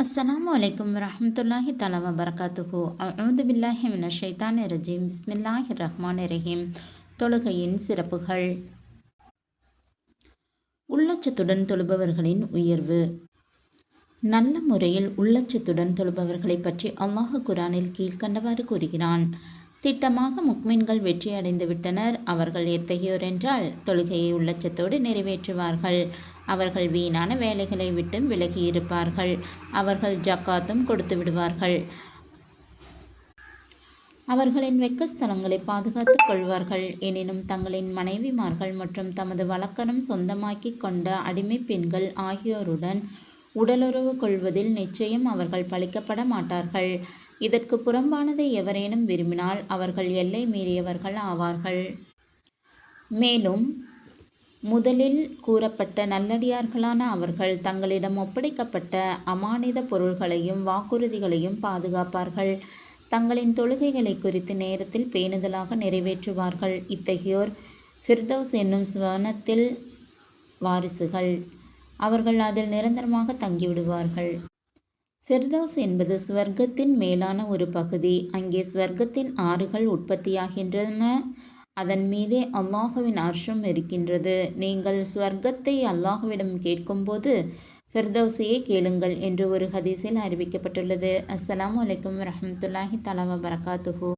அஸ்ஸலாமு அலைக்கும் வரஹ்மத்துல்லாஹி தஆலா வபரகாத்துஹு. அஊது பில்லாஹி மினஷ் ஷைத்தானிர் ரஜீம். பிஸ்மில்லாஹிர் ரஹ்மானிர் ரஹீம். தொழுகையின் சிறப்புகள். உள்ளச்சத்துடன் தொழுபவர்களின் உயர்வு. நல்ல முறையில் உள்ளச்சத்துடன் தொழுபவர்களை பற்றி அல்லாஹ் குர்ஆனில் கீழ்க்கண்டவாறு கூறுகிறான். திட்டமாக முக்மின்கள் வெற்றி அடைந்து விட்டனர். அவர்கள் எத்தகையோர் என்றால், தொழுகையை உள்ளச்சத்தோடு நிறைவேற்றுவார்கள். அவர்கள் வீணான வேலைகளை விட்டு விலகி இருப்பார்கள். அவர்கள் ஜக்காத்தும் கொடுத்து விடுவார்கள். அவர்களின் வெக்கஸ்தலங்களை பாதுகாத்துக் கொள்வார்கள். எனினும் தங்களின் மனைவிமார்கள் மற்றும் தமது வழக்கரம் சொந்தமாக்கி கொண்ட அடிமை பெண்கள் ஆகியோருடன் உடலுறவு கொள்வதில் நிச்சயம் அவர்கள் பழிக்கப்பட மாட்டார்கள். இதற்கு புறம்பானதை எவரேனும் விரும்பினால் அவர்கள் எல்லை மீறியவர்கள் ஆவார்கள். மேலும் முதலில் கூறப்பட்ட நல்லடியார்களான அவர்கள் தங்களிடம் ஒப்படைக்கப்பட்ட அமானித பொருள்களையும் வாக்குறுதிகளையும் பாதுகாப்பார்கள். தங்களின் தொழுகைகளை குறித்து நேரத்தில் பேணுதலாக நிறைவேற்றுவார்கள். இத்தகையோர் ஃபிர்தௌஸ் என்னும் சுவனத்தில் வாரிசுகள். அவர்கள் அதில் நிரந்தரமாக தங்கிவிடுவார்கள். ஃபிர்தௌஸ் என்பது சுவர்க்கத்தின் மேலான ஒரு பகுதி. அங்கே சுவர்க்கத்தின் ஆறுகள் உற்பத்தியாகின்றன. அதன் மீதே அல்லாஹுவின் அர்ஷும் இருக்கின்றது. நீங்கள் சுவர்க்கத்தை அல்லாஹுவிடம் கேட்கும்போது ஃபிர்தௌஸையே கேளுங்கள் என்று ஒரு ஹதீஸில் அறிவிக்கப்பட்டுள்ளது. அஸ்ஸலாமு அலைக்கும் வரஹ்மத்துல்லாஹி தஆலா வபரகாத்துஹு.